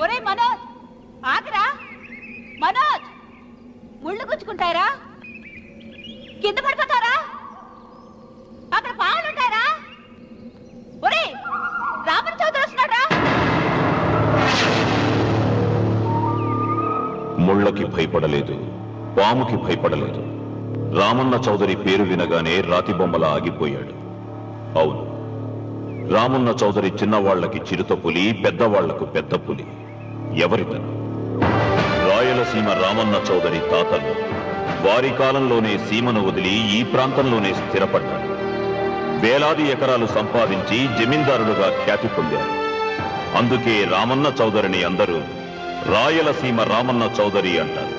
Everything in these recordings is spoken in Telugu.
ఒరే మనోజ్, ఆగరా మనోజ్. ముళ్ళు గుచ్చుకుంటారా? కింద పడిపోతారా? అక్కడ పావులుంటారా? ఒరే రామన్ చౌదరి వస్తున్నాడా? ముళ్ళకి భయపడలేదు, పాముకి భయపడలేదు. రామన్న చౌదరి పేరు వినగానే రాతి బొమ్మలా ఆగిపోయాడు. అవును, రామన్న చౌదరి చిన్నవాళ్లకి చిరుత పులి, పెద్దవాళ్లకు పెద్ద పులి. ఎవరితను? రాయలసీమ రామన్న చౌదరి తాతలు. వారి కాలంలోనే సీమను వదిలి ఈ ప్రాంతంలోనే స్థిరపడ్డారు. వేలాది ఎకరాలు సంపాదించి జమీందారులుగా ఖ్యాతి పొందారు. అందుకే రామన్న చౌదరిని అందరూ రాయలసీమ రామన్న చౌదరి అంటారు.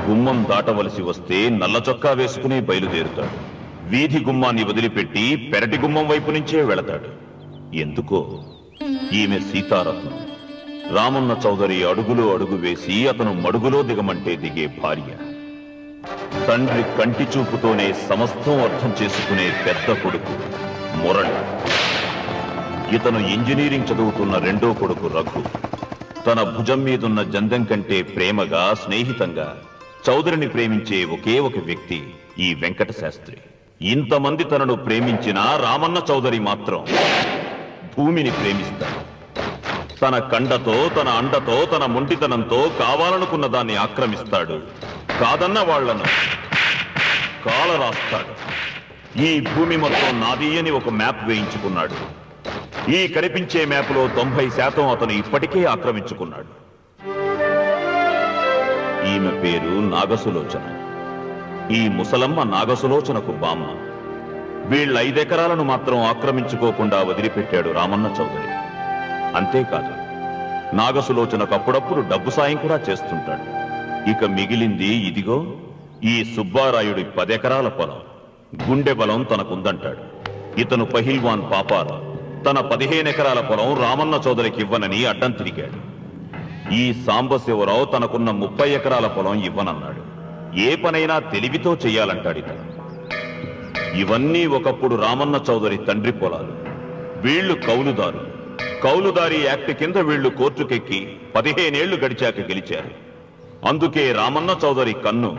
గుమ్మం దాటవలసి వస్తే నల్ల చొక్కా వేసుకుని బయలుదేరుతాడు. వీధి గుమ్మాన్ని వదిలిపెట్టి పెరటి గుమ్మం వైపు నుంచే వెళతాడు. ఎందుకో ఈమె సీతారత్నం. రామన్న చౌదరి అడుగులో అడుగు వేసి అతను మడుగులో దిగమంటే దిగే భార్య. తండ్రి కంటి చూపుతోనే సమస్తం అర్థం చేసుకునే పెద్ద కొడుకు మురళి. ఇతను ఇంజనీరింగ్ చదువుతున్న రెండో కొడుకు రఘు. తన భుజం మీదున్న జందెం కంటే ప్రేమగా, స్నేహితంగా చౌదరిని ప్రేమించే ఒకే ఒక వ్యక్తి ఈ వెంకట శాస్త్రి. ఇంతమంది తనను ప్రేమించిన రామన్న చౌదరి మాత్రం భూమిని ప్రేమిస్తాడు. తన కండతో, తన అండతో, తన మొండితనంతో కావాలనుకున్న దాన్ని ఆక్రమిస్తాడు. కాదన్న వాళ్లను కాలరాస్తాడు. ఈ భూమి మొత్తం నాది అని ఒక మ్యాప్ వేయించుకున్నాడు. ఈ కనిపించే మ్యాప్లో 90% అతను ఇప్పటికే ఆక్రమించుకున్నాడు. ఈమె పేరు నాగసులోచన. ఈ ముసలమ్మ నాగసులోచనకు బామ్మ. వీళ్ళ 5 ఎకరాలను మాత్రం ఆక్రమించుకోకుండా వదిలిపెట్టాడు రామన్న చౌదరి. అంతేకాదు, నాగసులోచనకు అప్పుడప్పుడు డబ్బు సాయం కూడా చేస్తుంటాడు. ఇక మిగిలింది ఇదిగో ఈ సుబ్బారాయుడి 10 ఎకరాల పొలం. గుండె బలం తనకుందంటాడు. ఇతను పహిల్వాన్ పాపారా తన 15 ఎకరాల పొలం రామన్న చౌదరికి ఇవ్వనని అడ్డం తిరిగాడు. ఈ సాంబశివరావు తనకున్న 30 ఎకరాల పొలం ఇవ్వనన్నాడు. ఏ పనైనా తెలివితో చెయ్యాలంటాడు ఇతను. ఇవన్నీ ఒకప్పుడు రామన్న చౌదరి తండ్రి పొలాలు. వీళ్లు కౌలుదారు. కౌలుదారి యాక్ట్ కింద వీళ్లు కోర్టుకెక్కి 15 ఏళ్లు గడిచాక గెలిచారు. అందుకే రామన్న చౌదరి కన్ను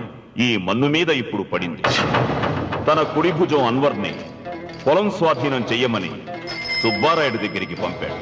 ఈ మన్ను మీద ఇప్పుడు పడింది. తన కుడి భుజం అన్వర్ని పొలం స్వాధీనం చెయ్యమని సుబ్బారాయుడి దగ్గరికి పంపాడు.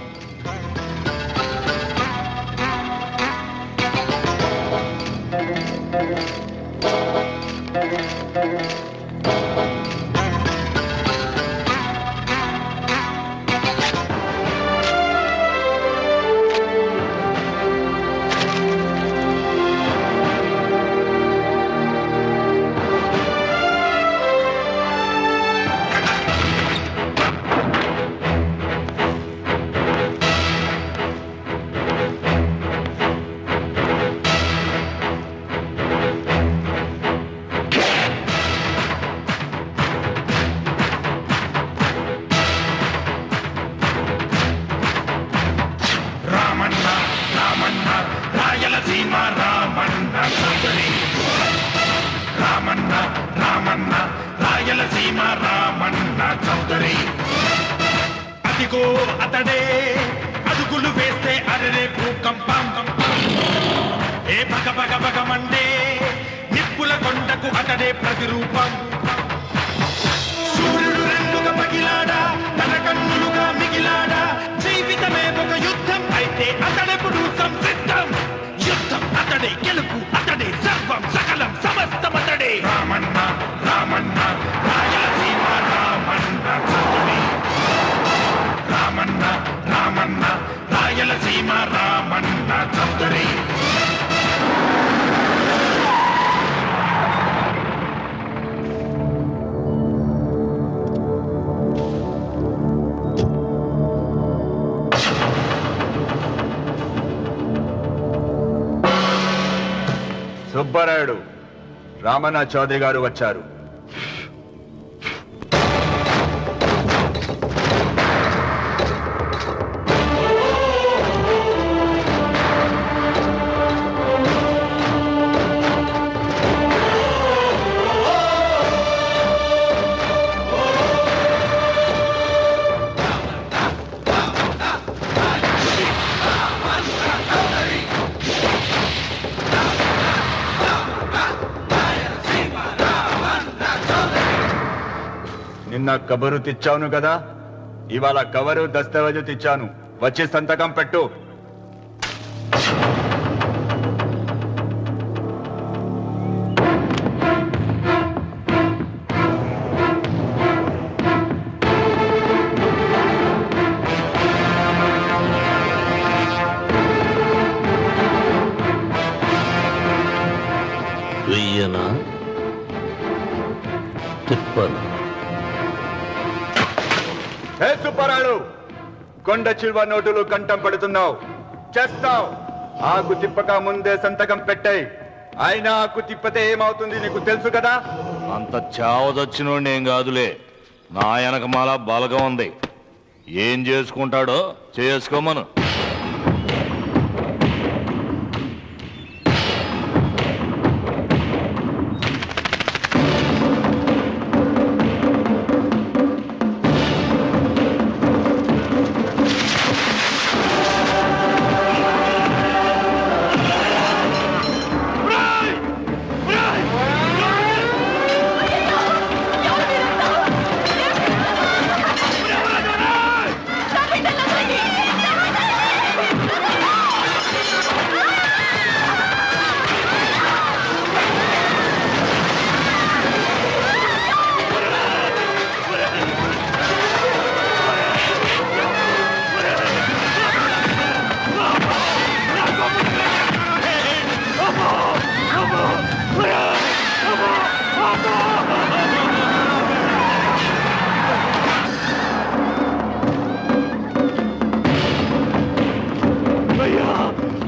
సుబ్బారాయుడు, రామన్న చౌదరి గారు వచ్చారు. నిన్న కబరు తెచ్చాను కదా, ఇవాళ కవరు దస్తావేజు తెచ్చాను. వచ్చి సంతకం పెట్టు. వెయ్యనా తిప్పను? హే సుబ్బారాయుడు, కొండ చిల్వ నోటులు కంఠం పడుతున్నావు, చేస్తావు. ఆకు తిప్పక ముందే సంతకం పెట్టాయి. అయినా ఆకు తిప్పతే ఏమవుతుంది నీకు తెలుసు కదా. అంత చావదచ్చినోడిని ఏం కాదులే, నా వెనకమాల బలగం ఉంది. ఏం చేసుకుంటాడో చేసుకోమను.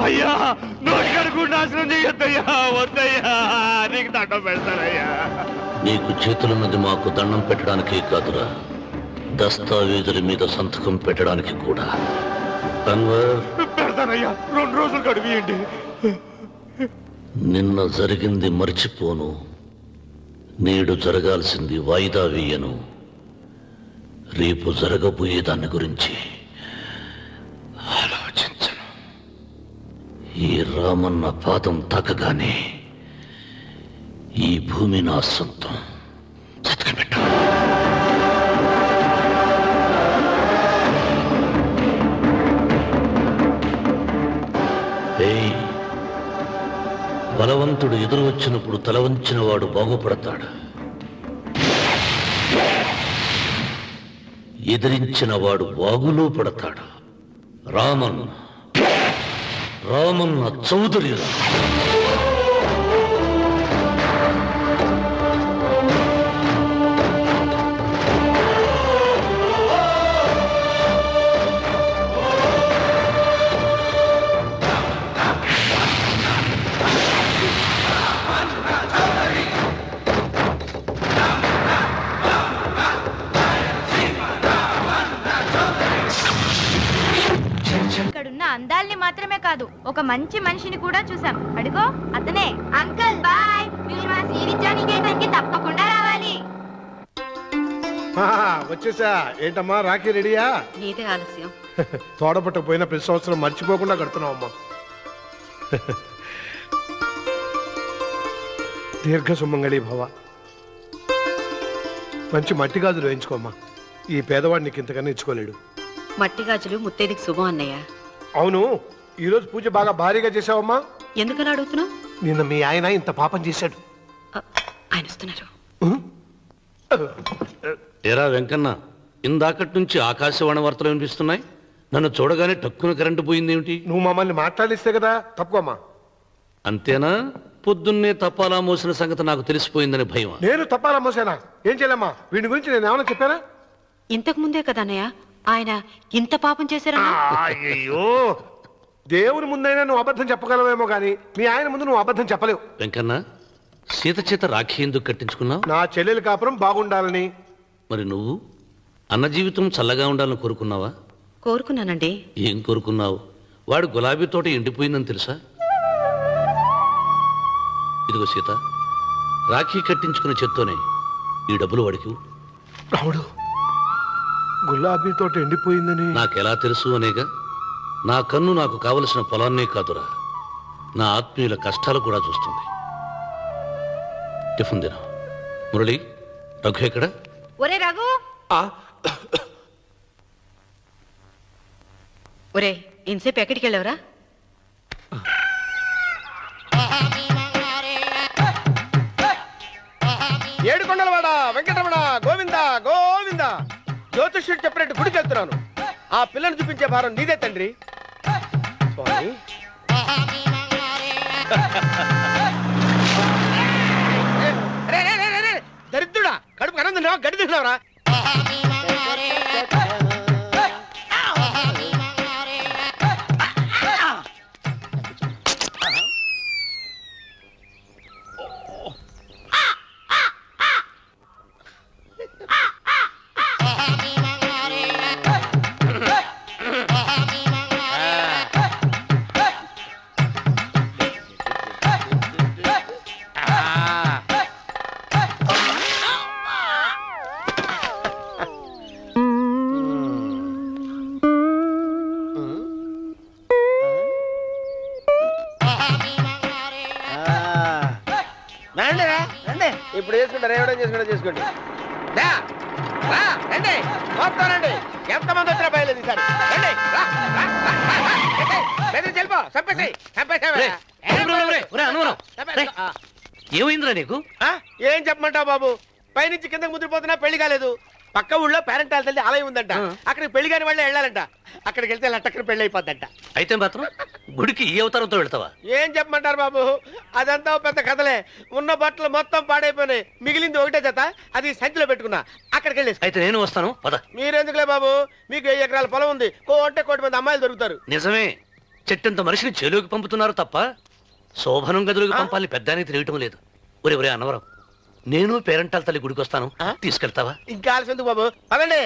అయ్యా, నోటి కడుకు నాశనం చేయొద్దయ్యా, వద్దయ్యా, నీకు దండం పెడతారయ్యా. నీకు చేతులున్నది మాకు దండం పెట్టడానికి కాదురా, దస్తావేజుల మీద సంతకం పెట్టడానికి కూడా. పెడతానయ్యా, 2 రోజులు గడిపియండి. నిన్న జరిగింది మర్చిపోను, నేడు జరగాల్సింది వాయిదా వేయను. రేపు జరగబోయే దాని గురించి ఆలోచించను. ఈ రామన్న పాదం తాకగానే ఈ భూమి నా సొంతం. సంతకం పెట్టు. బలవంతుడు ఎదురు వచ్చినప్పుడు తల వంచిన వాడు బాగుపడతాడు, ఎదిరించిన వాడు బాగులో పడతాడు. రామన్న చౌదరి. ఇక్కడున్న అందాల్ని మాత్రమే కాదు, ఒక మంచి మనిషిని కూడా చూసాం. అడుగో అతనే. అంకుల్ బాయ్, మీరు మా శ్రీవిద్యానికేతన్కి తప్పకుండా రావాలి. వచ్చేసా. ఏంటమ్మా రాఖీ రెడీయా? నీదే ఆలస్యం. తోడపట్టకపోయినా ప్రతి సంవత్సరం మర్చిపోకుండా కడుతున్నావమ్మా. దీర్ఘ సుమంగళి భవ. మంచి మట్టి గాజులు వేయించుకోమ్మా. ఈ పేదవాడు నీకు ఇంతకన్నా ఇచ్చుకోలేడు. మట్టి గాజులు ముత్తైదుకి శుభం అన్నయ్య. అవును, ఈరోజు పూజ బాగా భారీగా చేసావమ్మా. ఎందుకలా అడుగుతున్నావు? నిన్న మీ ఆయన ఇంత పాపం చేశాడు. ఆయన వస్తున్నారు. ఏరా వెంకన్న, ఇందాకటి నుంచి ఆకాశవాణి వార్తలు వినిపిస్తున్నాయి. నన్ను చూడగానే టక్కున కరెంటు పోయిందేమిటి? నువ్వు మమ్మల్ని మాట్లాడిస్తే కదా. తప్పుకోమ్మా. అంతేనా? పొద్దున్నే తపాలా మోసిన సంగతి నాకు తెలిసిపోయిందని భయం. నేను తప్పాలా మోసానా? ఏం చేయలేమ్మా. వీడి గురించి నేను ఏమైనా చెప్పానా? ఇంతకు ముందే కదా అన్నయ్య ఆయన ఇంత పాపం చేశారా? అయ్యో, దేవుని ముందైనా నువ్వు అబద్ధం చెప్పగలవేమో గాని మీ ఆయన ముందు నువ్వు అబద్ధం చెప్పలేవు. వెంకన్న, సీత చేత రాఖీ ఎందుకు కట్టించుకున్నావు? నా చెల్లెలి కాపురం బాగుండాలని. మరి నువ్వు అన్న జీవితం చల్లగా ఉండాలని కోరుకున్నావా? కోరుకున్నానండి. ఏం కోరుకున్నావు? వాడు గులాబీ తోట ఎండిపోయిందని తెలుసా? ఇదిగో సీత, రాఖీ కట్టించుకున్న చేత్తోనే ఈ డబ్బులు వాడికి. రాముడు, గులాబీ తోట ఎండిపోయిందని నాకెలా తెలుసు అనేగా. నా కన్ను నాకు కావలసిన పొలాన్నే కాదురా, నా ఆత్మీయుల కష్టాలు కూడా చూస్తుంది. టిఫిన్ తిన. మురళి, రఘు ఎక్కడ? ఒరే రఘు, ఒరే ఇంతసేపు ఎక్కడికి వెళ్ళావురా? ఏడుకొండలవాడ వెంకటరమణ గోవింద గోవింద. జ్యోతిష్యుడు చెప్పినట్టు గుడికి వెళ్తున్నాను. ఆ పిల్లను చూపించే భారం నీదే తండ్రి. స్వామి దరిద్రుడా, కడుపు అన్నం తిన్నావా గడి తిన్నావరా? ఇప్పుడు చేసుకుంటారు, ఏమైనా చేసుకుంటా చేసుకోండి. రండి మొత్తం రండి. ఎంతమంది వచ్చినా బయలేదు ఈసారి. రండి చెల్పో చంపేసి ఏమైందిరా నీకు? ఏం చెప్పమంటావు బాబు? పైనుంచి కిందకి ముద్రపోతున్నా పెళ్లి కాలేదు. పక్క ఊళ్ళో పేరెంట్ తల్లి ఆలయం ఉందంట. అక్కడికి పెళ్లి కాని వాళ్ళే వెళ్ళాలంట. అక్కడికి వెళ్తే లట్టక్కన పెళ్లి అయిపోద్దంట. అయితే మాత్రం గుడికి ఈ అవతారంతో వెళ్తావా? ఏం చెప్పమంటారు బాబు, అదంతా పెద్ద కథలే. ఉన్న బట్టలు మొత్తం పాడైపోయినాయి. మిగిలింది ఒకటే జత, అది సంచిలో పెట్టుకున్నా. అక్కడికి వెళ్ళేసి అయితే నేను వస్తాను పద. మీరెందుకులే బాబు, మీకు 10 ఎకరాల పొలం ఉంది. కోటి మంది అమ్మాయిలు దొరుకుతారు. నిజమే, చెట్టంత మనిషిని చేలోకి పంపుతున్నారు తప్ప శోభనం గదులకు పంపాలని పెద్దానికి తెలియటం లేదు. ఒరే ఒరే అన్నవరం, నేను పేరెంటాల తల్లి గుడికి వస్తాను, తీసుకెళ్తావా? ఇంకా ఆలస్యం ఎందుకు బాబు, పదండి.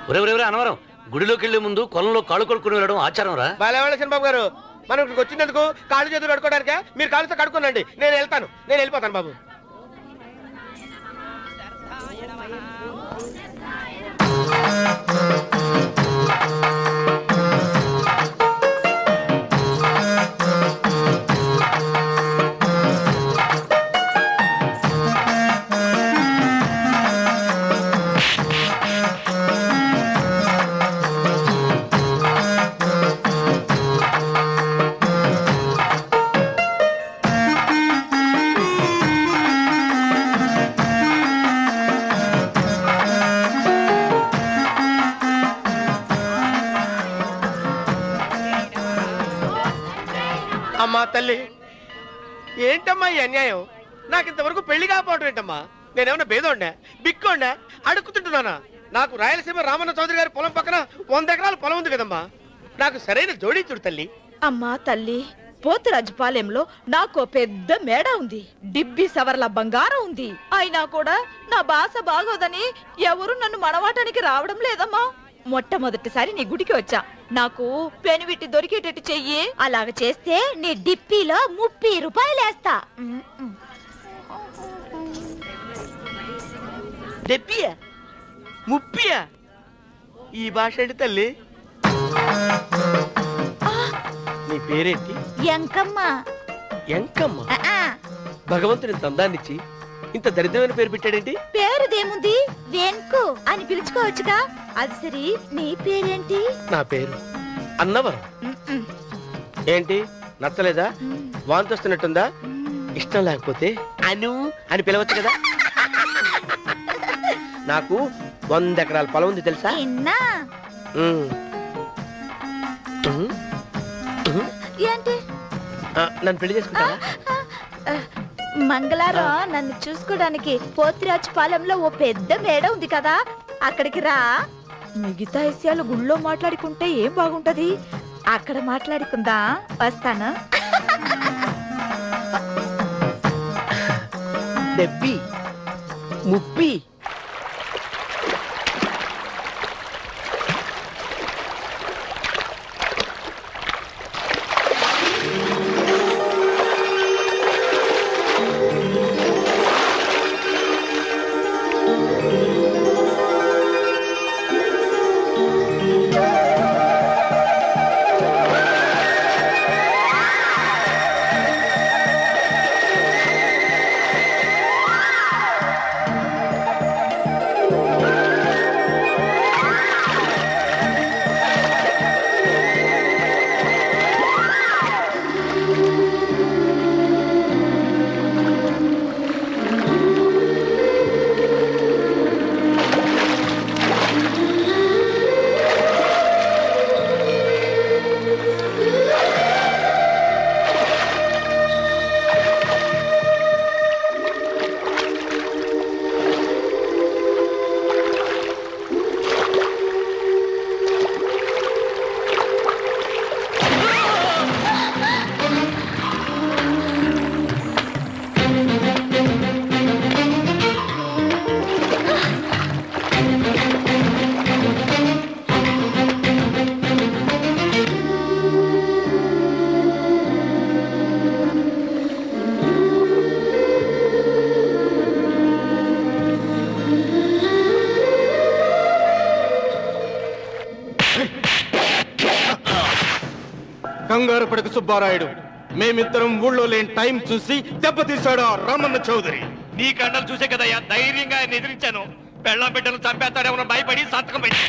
ఒరే ఒరే ఒరే అన్నవరం, గుడిలోకి వెళ్లే ముందు కొలంలో కాళ్ళు కొడుకుని వెళ్ళడం ఆచారం రా. బాగా చంద్రబాబు గారు, మనం ఇక్కడికి వచ్చినందుకు కాళ్ళు చేతులు కడుక్కోవడానికే. మీరు కాళ్ళతో కడుక్కోనండి, నేను వెళ్తాను. నేను వెళ్ళిపోతాను బాబు. అమ్మా తల్లి, ఏంటమ్మా ఈ అన్యాయం? నాకు ఇంతవరకు పెళ్లి కాకపోవడం ఏంటమ్మా? నేనేమన్నా బేదోండా, బిక్కోండా, అడుక్కుతుంటున్నానా? నాకు రాయలసీమ రామన్న చౌదరి గారి పొలం పక్కన 100 ఎకరాల పొలం ఉంది కదమ్మా. నాకు సరైన జోడీ చూడు తల్లి. అమ్మా తల్లి, పోతురాజుపాలెంలో నాకు పెద్ద మేడ ఉంది. డిబ్బి సవర్ల బంగారం ఉంది. అయినా కూడా నా భాష బాగోదని ఎవరు నన్ను మనవాటానికి రావడం లేదమ్మా. మొట్టమొదటిసారి నీ గుడికి వచ్చా. నాకు పెనువిట్టి దొరికేటట్టు చెయ్యి. అలాగ చేస్తే నీ డిప్పిలో 30 రూపాయలు వేస్తా. డెబ్బియా 30? ఈ భాష ఏంటి తల్లి? నీ పేరేంటి? ఎంకమ్మ. ఎంకమ్మ? భగవంతుని తందాన్నిచ్చి ఇంత దరిద్రమైన పేరు పెట్టాడేంటి? పేరుదేముంది, వెంకు అని పిలుచుకోవచ్చుగా. అది సరి, నీ పేరేంటి? నా పేరు అన్నవరం. ఏంటి నచ్చలేదా? వాంతి వస్తున్నట్టుందా? ఇష్టం లేకపోతే అను అని పిలవచ్చు కదా. నాకు 100 ఎకరాల పొలం ఉంది తెలుసా? ఏంటి? నన్ను పెళ్లి చేసుకుంటావా? మంగళారం నన్ను చూసుకోవడానికి పోతిరాజుపాలెంలో ఓ పెద్ద మేడ ఉంది కదా, అక్కడికి రా. మిగతా విషయాలు గుళ్ళో మాట్లాడుకుంటే ఏం బాగుంటది, అక్కడ మాట్లాడుకుందా. వస్తాను. డెబ్బి 30. కంగారు పడక సుబ్బారాయుడు. మేమిద్దరం ఊళ్ళో లేని టైం చూసి దెబ్బతీశాడు ఆ రామన్న చౌదరి. నీ కండలు చూసే కదయ్యా ధైర్యంగా ఆయన ఎదిరించాను. పెళ్ళం బిడ్డలు చంపేస్తాడేమో భయపడి సంతకం పెట్టి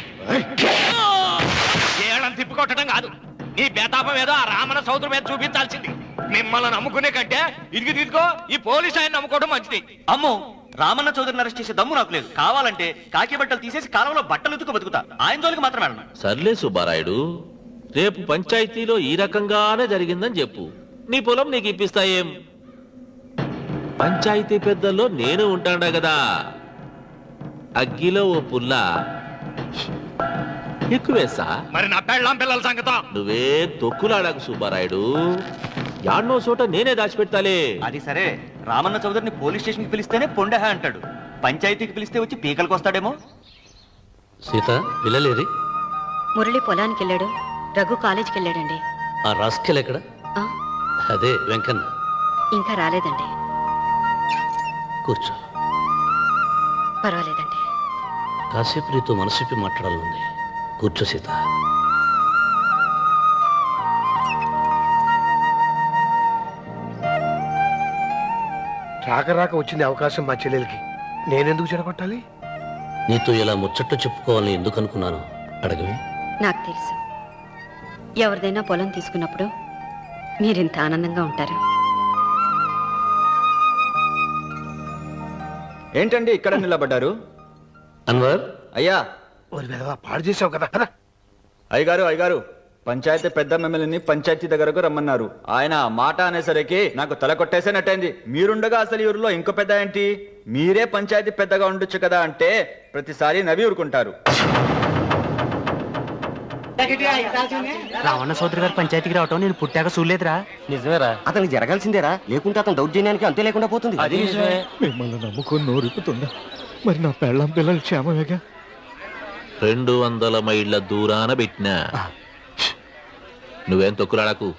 ఏళ్ళని తిప్పుకొట్టడం కాదు, నీ బేతాపం ఏదో ఆ రామన్న చౌదరి మీద చూపించాల్సింది. మిమ్మల్ని నమ్ముకునే కంటే ఇదిగి తీసుకో ఈ పోలీసు ఆయన నమ్ముకోవడం మంచిది. అమ్మో, రామన్న చౌదరిని అరెస్ట్ చేసే దమ్ము నాకు లేదు. కావాలంటే కాకి బట్టలు తీసేసి కాలంలో బట్టలు ఉతుకు బతుకుతా. ఆయన జోలికి మాత్రం వెళ్ళను. సర్లే సుబ్బారాయుడు, రేపు పంచాయతీలో ఈ రకంగానే జరిగిందని చెప్పు, నీ పొలం నీకు ఇప్పిస్తాయేం? పంచాయతీ పెద్దల్లో నేను ఉంటాడా కదా, అగ్గిలో ఓ పుల్ల ఎక్కువేసా. మరి నా పెళ్ళాం పిల్లల సంగతం నువ్వే తొక్కులాడాకు సుబ్బారాయుడు, యాడ్నో చోట నేనే దాచిపెడతాలే. అది సరే, రామన్న చౌదరిని పోలీస్ స్టేషన్ కి పిలిస్తేనే పొండహ అంటాడు. పంచాయతీకి పిలిస్తే వచ్చి పీకలకు వస్తాడేమో. సీత, పిల్లలేది? మురళి పొలానికి వెళ్ళాడు, రఘు కాలేజీకి వెళ్ళాడండి. ఆ రాస్కెల్ ఎక్కడ? అదే వెంకన్న. ఇంకా రాలేదండి. కూర్చో. పర్వాలేదండి. కాసేపు నీతో మనసిప్పి మాట్లాడాలనుంది. కూర్చో సీత. రాక రాక వచ్చింది అవకాశం మా చెల్లెలకి, నేనెందుకు చెడగొట్టాలి? నీతో ఇలా ముచ్చట్లు చెప్పుకోవాలని ఎందుకు అనుకున్నాను అడగవి. నాకు తెలుసు, ఎవరిదైనా పొలం తీసుకున్నప్పుడు మీరింత ఆనందంగా ఉంటారు. ఏంటండి ఇక్కడ నిలబడ్డారు? అన్వర్ అయ్యా. పాడు చేసావు కదా. అయ్యగారు, పంచాయతీ పెద్ద మిమ్మల్ని పంచాయతీ దగ్గరకు రమ్మన్నారు. ఆయన మాట అనేసరికి నాకు తల కొట్టేసేనట్టయింది. మీరుండగా అసలు ఈ ఊరిలో ఇంకో పెద్ద ఏంటి? మీరే పంచాయతీ పెద్దగా ఉండొచ్చు కదా అంటే ప్రతిసారి నవ్వి ఊరుకుంటారు. రావణ సోదరి గారు పంచాయతీకి రావటం నేను పుట్టాక చూడలేదురా. నిజమేరా, అతనికి జరగాల్సిందేరా, లేకుంటే అతను దౌర్జన్యానికి అంతే లేకుండా పోతుంది. అది నిజమే. మిమ్మల్ని నమ్ముకొని నోరుపుతుందా? మరి నా పెళ్ళం పిల్లలు క్షేమమేగా? 200 మైళ్ళ దూరాన పెట్టినా. నువ్వేం తొక్కులాడకు.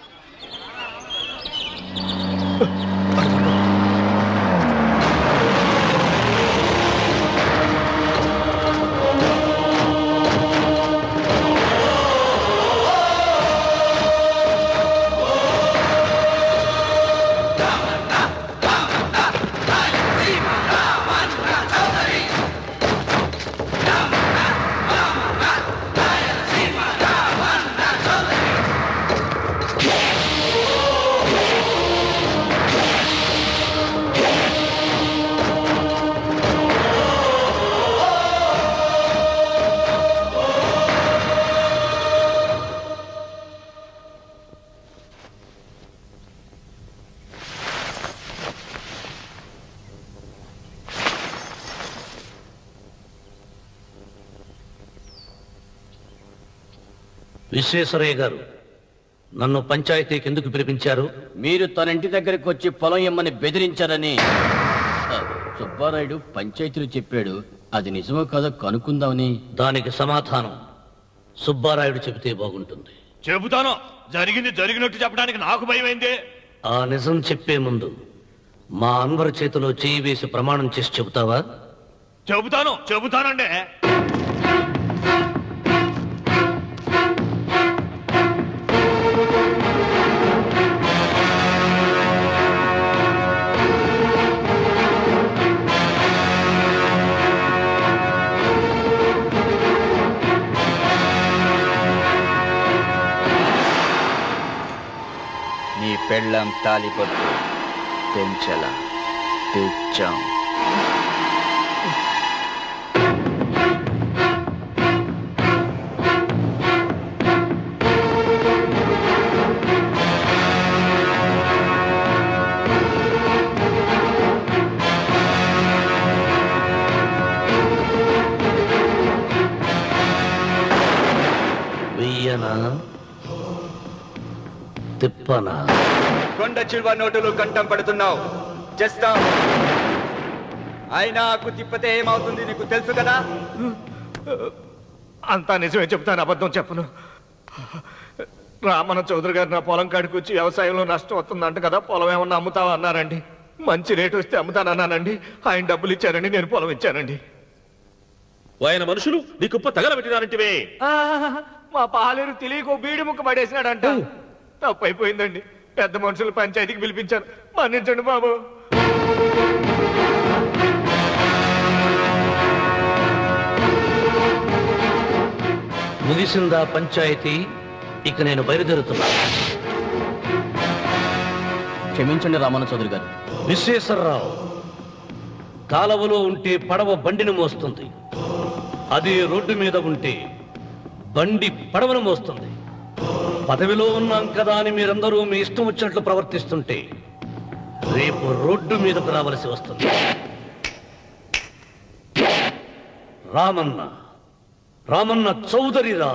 విశ్వేశ్వరయ్య గారు, నన్ను పంచాయతీకి ఎందుకు పిలిపించారు? మీరు తన ఇంటి దగ్గరికి వచ్చి పొలం ఇమ్మని బెదిరించారని సుబ్బారాయుడు పంచాయతీలో చెప్పాడు. అది నిజమో కాదో కనుక్కుందామని. దానికి సమాధానం సుబ్బారాయుడు చెబితే బాగుంటుంది. చెబుతాను. జరిగింది జరిగినట్టు చెప్పడానికి నాకు భయమైంది. ఆ నిజం చెప్పే ముందు మా అన్వర్ చేతిలో చేయి వేసి ప్రమాణం చేసి చెబుతావా? చెబుతానండి. నీ పెళ్ళం తాలిపొట్టు పెంచల తెచ్చాం. వెయ్యనా తిప్పనా? కొండ చిల్వ నోటులు కంఠం పడుతున్నావు. చేస్తాం. ఆయనకు తిప్పితే ఏమవుతుంది నీకు తెలుసు కదా. అంతా నిజమే చెప్తాను, అబద్ధం చెప్పను. రామన్న చౌదరి గారు నా పొలం కాడికి వచ్చి వ్యవసాయంలో నష్టం వస్తుందంట కదా, పొలం ఏమన్నా అమ్ముతావా అన్నారండి. మంచి రేటు వస్తే అమ్ముతానన్నానండి. ఆయన డబ్బులు ఇచ్చారండి, నేను పొలం ఇచ్చానండి. ఆయన మనుషులు నీ కుప్ప తగలబెట్టినారంటివే. మా పాలేరు తెలియకో బీడి ముక్క పడేసినాడంట. తప్పు అయిపోయిందండి. పెద్ద మనుషులు పంచాయతీకి పిలిపించాను, మన్నించండి బాబు. ముగిసిందా పంచాయతీ? ఇక నేను బయలుదేరుతున్నా. క్షమించండి రామన్న చౌదరి గారు. విశ్వేశ్వరరావు, కాలవలో ఉంటే పడవ బండిని మోస్తుంది, అదే రోడ్డు మీద ఉంటే బండి పడవను మోస్తుంది. పదవిలో ఉన్నాం కదా అని మీరందరూ మీ ఇష్టం వచ్చినట్లు ప్రవర్తిస్తుంటే రేపు రోడ్డు మీదకు రావలసి వస్తుంది. రామన్న చౌదరిరా.